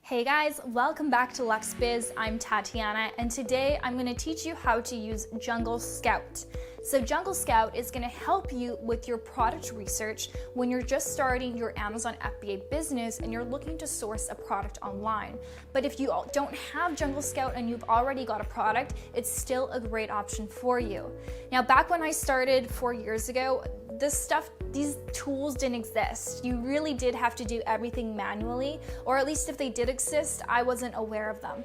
Hey guys, welcome back to Lux Biz. I'm Tatiana, and today I'm going to teach you how to use Jungle Scout. So Jungle Scout is going to help you with your product research when you're just starting your Amazon FBA business and you're looking to source a product online. But if you don't have Jungle Scout and you've already got a product, it's still a great option for you. Now, back when I started 4 years ago, these tools didn't exist. You really did have to do everything manually, or at least if they did exist, I wasn't aware of them.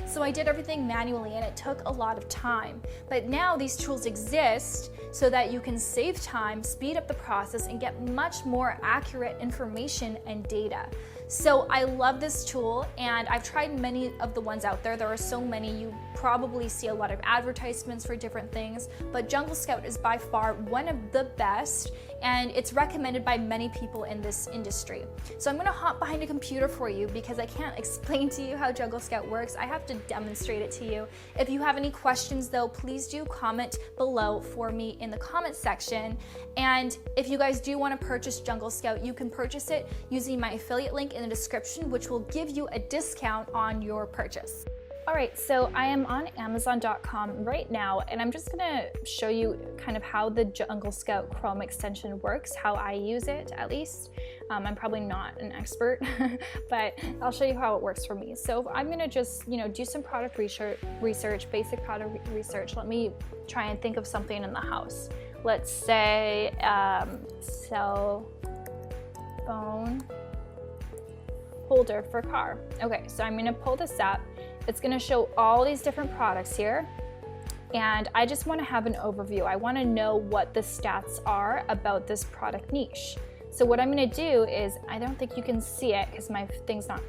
So I did everything manually and it took a lot of time. But now these tools exist so that you can save time, speed up the process, and get much more accurate information and data. So I love this tool, and I've tried many of the ones out there. There are so many. You probably see a lot of advertisements for different things, but Jungle Scout is by far one of the best, and it's recommended by many people in this industry. So I'm gonna hop behind a computer for you because I can't explain to you how Jungle Scout works. I have to demonstrate it to you. If you have any questions though, please do comment below for me in the comment section. And if you guys do wanna purchase Jungle Scout, you can purchase it using my affiliate link in the description, which will give you a discount on your purchase. All right, so I am on Amazon.com right now, and I'm just gonna show you kind of how the Jungle Scout Chrome extension works, how I use it at least. I'm probably not an expert, but I'll show you how it works for me. So I'm gonna just, do some product research, basic product research. Let me try and think of something in the house. Let's say cell phone holder for car. Okay, so I'm gonna pull this up. It's gonna show all these different products here, and I just wanna have an overview. I wanna know what the stats are about this product niche. So what I'm gonna do is, I don't think you can see it because my thing's not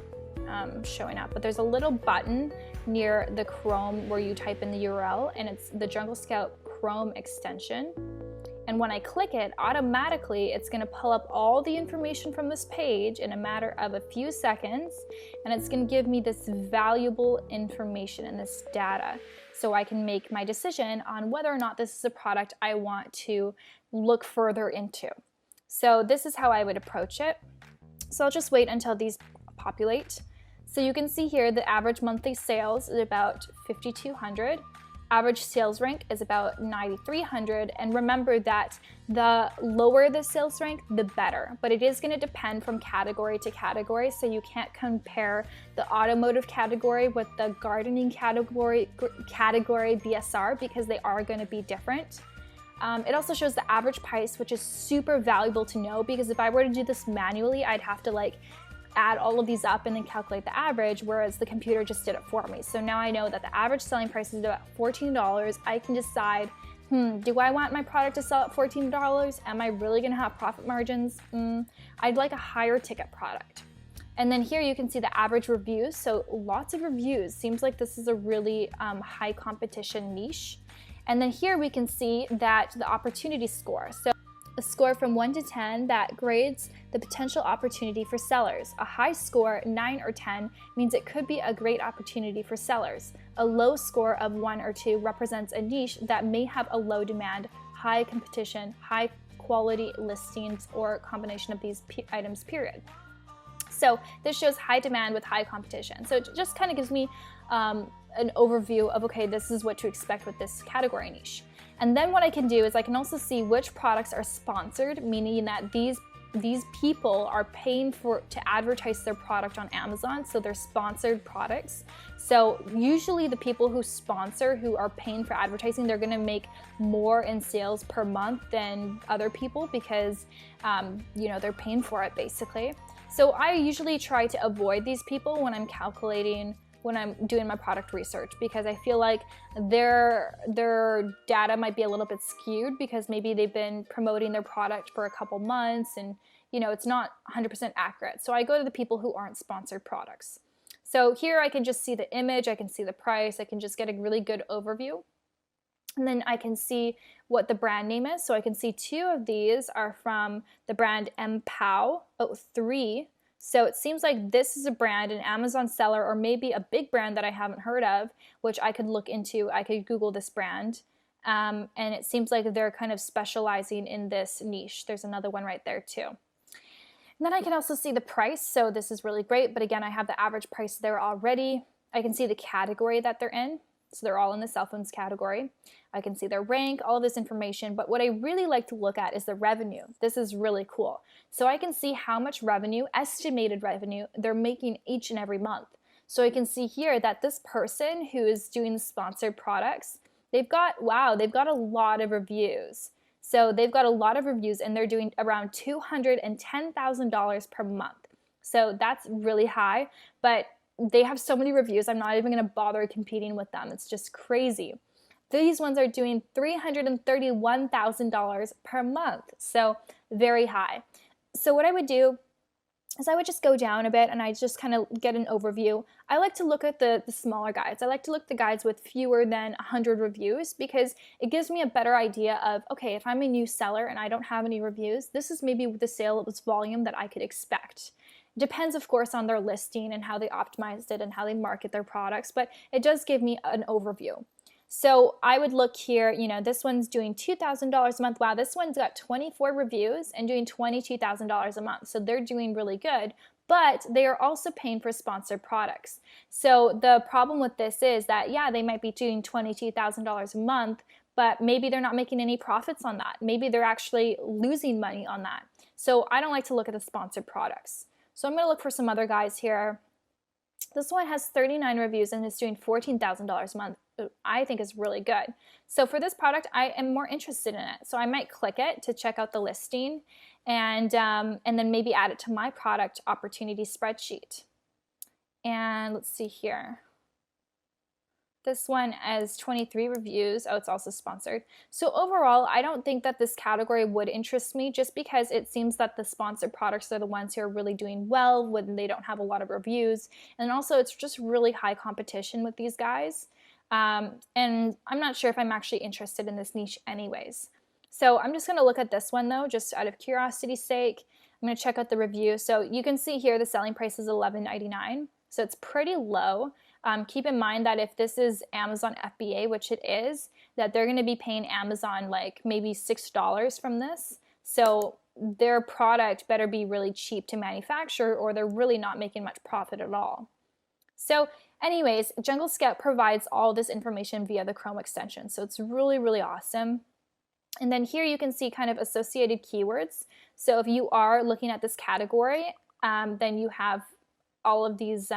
showing up, but there's a little button near the Chrome where you type in the URL, and it's the Jungle Scout Chrome extension. And when I click it, automatically it's gonna pull up all the information from this page in a matter of a few seconds, and it's gonna give me this valuable information and this data so I can make my decision on whether or not this is a product I want to look further into. So this is how I would approach it. So I'll just wait until these populate. So you can see here the average monthly sales is about 5,200. Average sales rank is about 9,300, and remember that the lower the sales rank, the better, but it is going to depend from category to category, so you can't compare the automotive category with the gardening category BSR because they are going to be different. It also shows the average price, which is super valuable to know because if I were to do this manually, I'd have to add all of these up and then calculate the average, whereas the computer just did it for me. So now I know that the average selling price is about $14. I can decide, do I want my product to sell at $14? Am I really gonna have profit margins? I'd like a higher ticket product. And then here you can see the average reviews. So lots of reviews. Seems like this is a really high competition niche. And then here we can see that the opportunity score. So a score from 1 to 10 that grades the potential opportunity for sellers. A high score, 9 or 10, means it could be a great opportunity for sellers. A low score of 1 or 2 represents a niche that may have a low demand, high competition, high quality listings, or a combination of these items, period. So this shows high demand with high competition. So it just kind of gives me an overview of, okay, this is what to expect with this category niche. And then what I can do is I can also see which products are sponsored, meaning that these people are paying to advertise their product on Amazon, so they're sponsored products. So usually the people who sponsor, who are paying for advertising, they're gonna make more in sales per month than other people because they're paying for it basically. So I usually try to avoid these people when I'm doing my product research because I feel like their data might be a little bit skewed because maybe they've been promoting their product for a couple months and it's not 100% accurate. So I go to the people who aren't sponsored products. So here I can just see the image, I can see the price, I can just get a really good overview. And then I can see what the brand name is. So I can see 2 of these are from the brand MPOW. 3. So it seems like this is a brand, an Amazon seller, or maybe a big brand that I haven't heard of, which I could look into. I could Google this brand. And it seems like they're kind of specializing in this niche. There's another one right there too. And then I can also see the price, so this is really great, but again, I have the average price there already. I can see the category that they're in, so they're all in the cell phones category. I can see their rank, all of this information, but what I really like to look at is the revenue. This is really cool. So I can see how much revenue, estimated revenue, they're making each and every month. So I can see here that this person who is doing the sponsored products, they've got a lot of reviews. So they've got a lot of reviews and they're doing around $210,000 per month. So that's really high, but they have so many reviews, I'm not even going to bother competing with them. It's just crazy. These ones are doing $331,000 per month. So very high. So what I would do is I would just go down a bit and I just kind of get an overview. I like to look at the smaller guides. I like to look at the guides with fewer than 100 reviews because it gives me a better idea of, okay, if I'm a new seller and I don't have any reviews, this is maybe the sales volume that I could expect. Depends, of course, on their listing and how they optimized it and how they market their products, but it does give me an overview. So I would look here, you know, this one's doing $2,000 a month. Wow, this one's got 24 reviews and doing $22,000 a month. So they're doing really good, but they are also paying for sponsored products. So the problem with this is that, yeah, they might be doing $22,000 a month, but maybe they're not making any profits on that. Maybe they're actually losing money on that. So I don't like to look at the sponsored products. So I'm going to look for some other guys here. This one has 39 reviews and is doing $14,000 a month. I think is really good. So for this product, I am more interested in it. So I might click it to check out the listing and then maybe add it to my product opportunity spreadsheet. And let's see here. This one has 23 reviews. Oh, it's also sponsored. So overall, I don't think that this category would interest me just because it seems that the sponsored products are the ones who are really doing well when they don't have a lot of reviews. And also it's just really high competition with these guys. And I'm not sure if I'm actually interested in this niche anyways. So I'm just going to look at this one though, just out of curiosity's sake. I'm going to check out the review. So you can see here the selling price is $11.99. So it's pretty low. Keep in mind that if this is Amazon FBA, which it is, that they're going to be paying Amazon like maybe $6 from this. So their product better be really cheap to manufacture or they're really not making much profit at all. So anyways, Jungle Scout provides all this information via the Chrome extension. So it's really, really awesome. And then here you can see kind of associated keywords. So if you are looking at this category, then you have all of these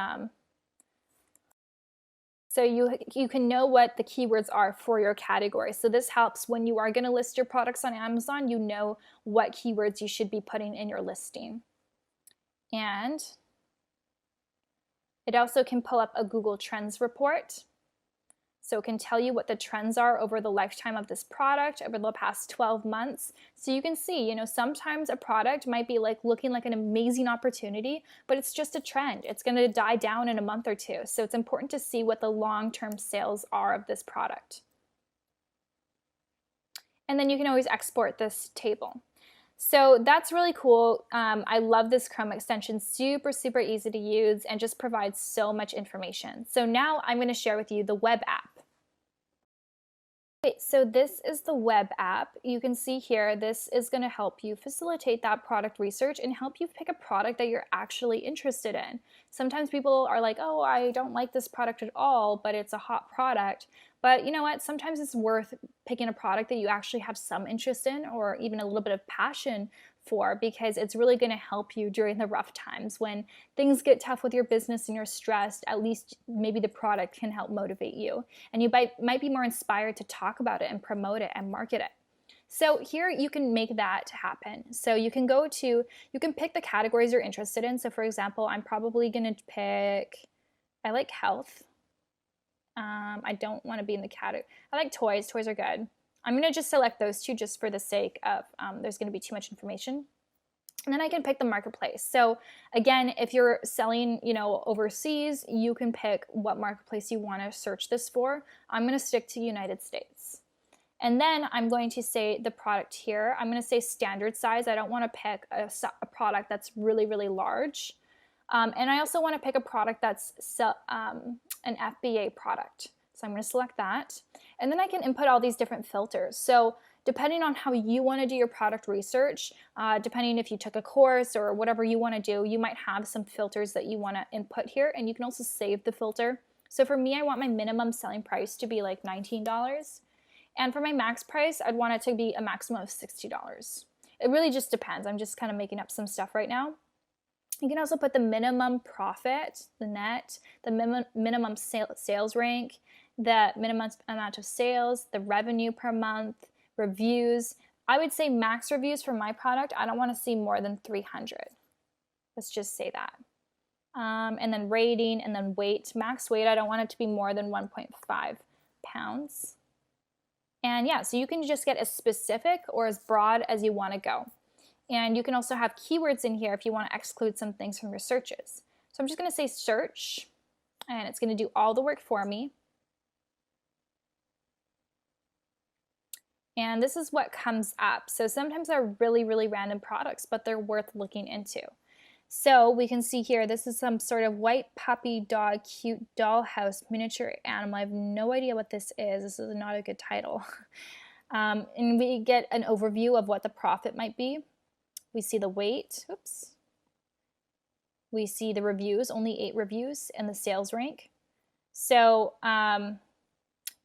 so you can know what the keywords are for your category. So this helps when you are going to list your products on Amazon, you know what keywords you should be putting in your listing. And it also can pull up a Google Trends report. So it can tell you what the trends are over the lifetime of this product over the past 12 months. So you can see, you know, sometimes a product might be like looking like an amazing opportunity, but it's just a trend. It's going to die down in a month or two. So it's important to see what the long-term sales are of this product. And then you can always export this table. So that's really cool. I love this Chrome extension, super, super easy to use and just provides so much information. So now I'm going to share with you the web app. Okay, so this is the web app. You can see here, this is going to help you facilitate that product research and help you pick a product that you're actually interested in. Sometimes people are like, oh, I don't like this product at all, but it's a hot product. But you know what? Sometimes it's worth picking a product that you actually have some interest in or even a little bit of passion for because it's really going to help you during the rough times when things get tough with your business and you're stressed. At least maybe the product can help motivate you and you might be more inspired to talk about it and promote it and market it. So here you can make that happen. So you can pick the categories you're interested in. So for example, I'm probably going to pick, I like health. I don't want to be in the category. I like toys. Toys are good. I'm going to just select those two just for the sake of there's going to be too much information. And then I can pick the marketplace. So again, if you're selling, you know, overseas, you can pick what marketplace you want to search this for. I'm going to stick to United States. And then I'm going to say the product here. I'm going to say standard size. I don't want to pick a product that's really, really large. And I also want to pick a product that's an FBA product. So I'm going to select that. And then I can input all these different filters. So depending on how you want to do your product research, depending if you took a course or whatever you want to do, you might have some filters that you want to input here, and you can also save the filter. So for me, I want my minimum selling price to be like $19. And for my max price, I'd want it to be a maximum of $60. It really just depends. I'm just kind of making up some stuff right now. You can also put the minimum profit, the net, the minimum sales rank, the minimum amount of sales, the revenue per month, reviews. I would say max reviews for my product, I don't want to see more than 300. Let's just say that. And then rating, and then weight. Max weight, I don't want it to be more than 1.5 pounds. And yeah, so you can just get as specific or as broad as you want to go. And you can also have keywords in here if you want to exclude some things from your searches. So I'm just going to say search, and it's going to do all the work for me. And this is what comes up. So sometimes they're really, really random products, but they're worth looking into. So we can see here, this is some sort of white puppy dog, cute dollhouse miniature animal. I have no idea what this is. This is not a good title. And we get an overview of what the profit might be. We see the weight, oops. We see the reviews, only 8 reviews, and the sales rank. So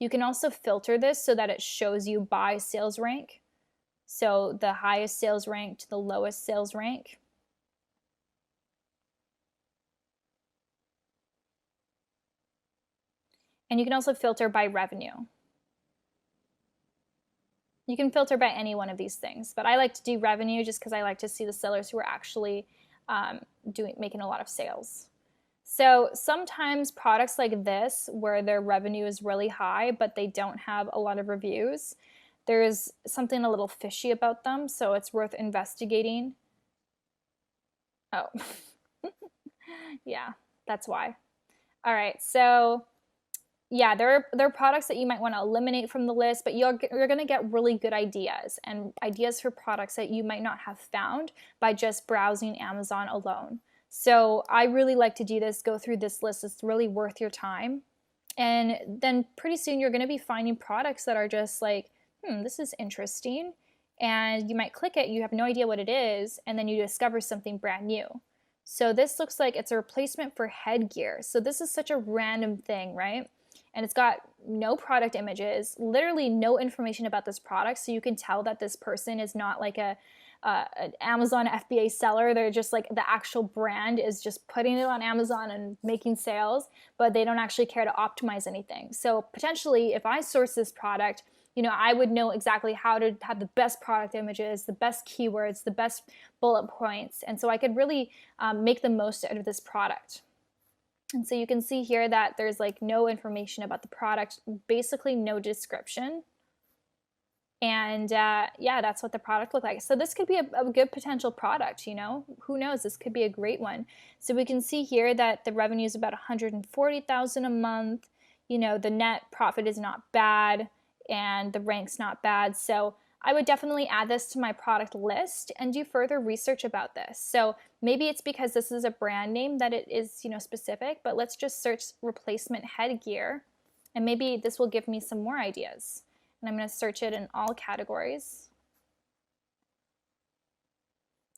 you can also filter this so that it shows you by sales rank. So the highest sales rank to the lowest sales rank. And you can also filter by revenue. You can filter by any one of these things, but I like to do revenue just because I like to see the sellers who are actually making a lot of sales. So sometimes products like this, where their revenue is really high, but they don't have a lot of reviews, there's something a little fishy about them, so it's worth investigating. Oh, yeah, that's why. All right, so yeah, there are products that you might want to eliminate from the list, but you're going to get really good ideas, and ideas for products that you might not have found by just browsing Amazon alone. So I really like to do this, go through this list. It's really worth your time. And then pretty soon you're going to be finding products that are just like, this is interesting. And you might click it, you have no idea what it is, and then you discover something brand new. So this looks like it's a replacement for headgear. So this is such a random thing, right? And it's got no product images, literally no information about this product, so you can tell that this person is not like an Amazon FBA seller. They're just like, the actual brand is just putting it on Amazon and making sales, but they don't actually care to optimize anything. So potentially, if I source this product, I would know exactly how to have the best product images, the best keywords, the best bullet points, and so I could really make the most out of this product. And so you can see here that there's like no information about the product, basically no description. And yeah, that's what the product looked like. So this could be a good potential product, who knows, this could be a great one. So we can see here that the revenue is about $140,000 a month. The net profit is not bad, and the rank's not bad. So I would definitely add this to my product list and do further research about this. So maybe it's because this is a brand name that it is, specific, but let's just search replacement headgear, and maybe this will give me some more ideas. And I'm going to search it in all categories.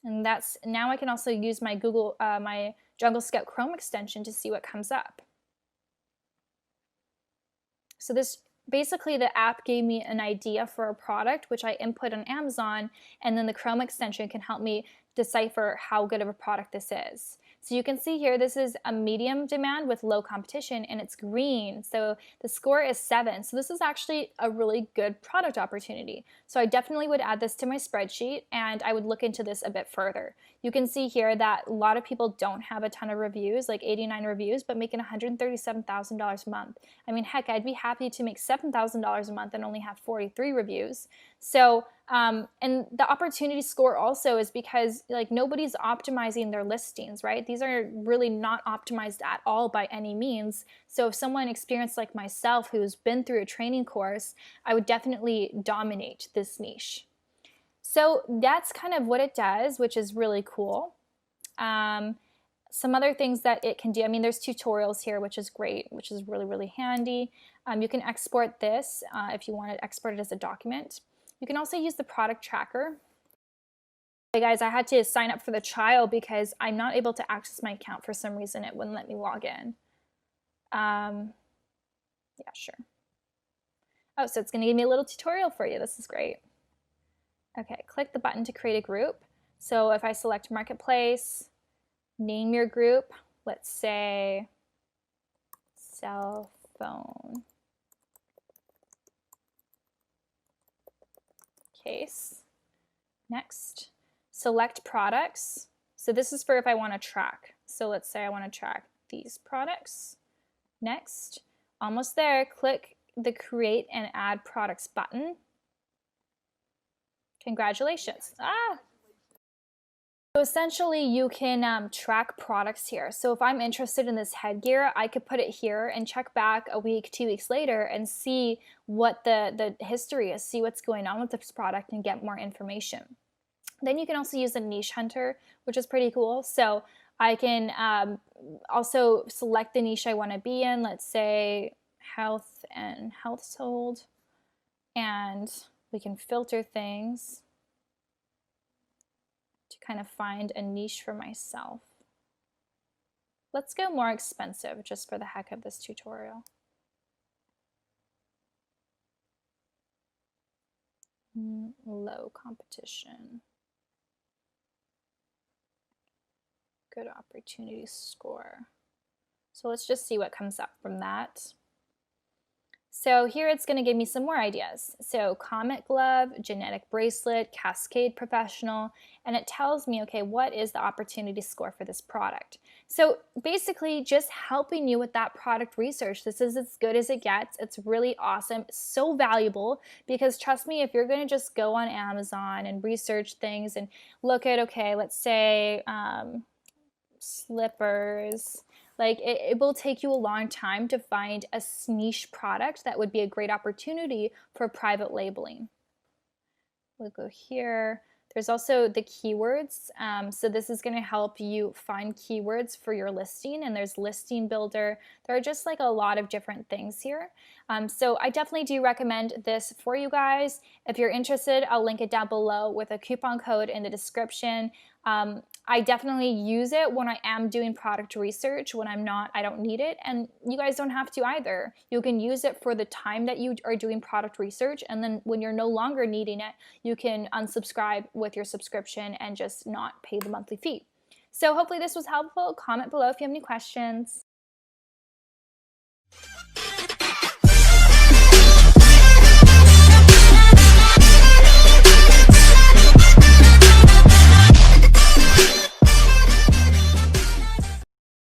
And now I can also use my my Jungle Scout Chrome extension to see what comes up. So basically, the app gave me an idea for a product, which I input on Amazon, and then the Chrome extension can help me decipher how good of a product this is. So you can see here, this is a medium demand with low competition, and it's green. So the score is 7. So this is actually a really good product opportunity. So I definitely would add this to my spreadsheet, and I would look into this a bit further. You can see here that a lot of people don't have a ton of reviews, like 89 reviews, but making $137,000 a month. I mean, heck, I'd be happy to make $7,000 a month and only have 43 reviews. So, and the opportunity score also is because like nobody's optimizing their listings, right? These are really not optimized at all by any means. So if someone experienced like myself who's been through a training course, I would definitely dominate this niche. So that's kind of what it does, which is really cool. Some other things that it can do, I mean, there's tutorials here, which is great, which is really, really handy. You can export this if you want to export it as a document. You can also use the product tracker. Hey guys, I had to sign up for the trial because I'm not able to access my account for some reason. It wouldn't let me log in. Yeah, sure. Oh, so it's going to give me a little tutorial for you. This is great. Okay, click the button to create a group. So if I select Marketplace, name your group, let's say cell phone case. Next, select products. So this is for if I want to track. So let's say I want to track these products. Next, almost there, click the Create and Add Products button. Congratulations. So essentially you can track products here. So if I'm interested in this headgear, I could put it here and check back a week, 2 weeks later and see what the history is, see what's going on with this product and get more information. Then you can also use a niche hunter, which is pretty cool. So I can also select the niche I want to be in, let's say health and household, and we can filter things to kind of find a niche for myself. Let's go more expensive just for the heck of this tutorial. Low competition. Good opportunity score. So let's just see what comes up from that. So here it's going to give me some more ideas. So Comet Glove, Genetic Bracelet, Cascade Professional, and it tells me, okay, what is the opportunity score for this product? So basically just helping you with that product research. This is as good as it gets. It's really awesome. It's so valuable because trust me, if you're going to just go on Amazon and research things and look at, okay, let's say slippers, like it will take you a long time to find a niche product that would be a great opportunity for private labeling. We'll go here. There's also the keywords. So this is going to help you find keywords for your listing, and there's Listing Builder. There are just like a lot of different things here. So I definitely do recommend this for you guys. If you're interested, I'll link it down below with a coupon code in the description. I definitely use it when I am doing product research. When I'm not, I don't need it. And you guys don't have to either. You can use it for the time that you are doing product research. And then when you're no longer needing it, you can unsubscribe with your subscription and just not pay the monthly fee. So hopefully this was helpful. Comment below if you have any questions.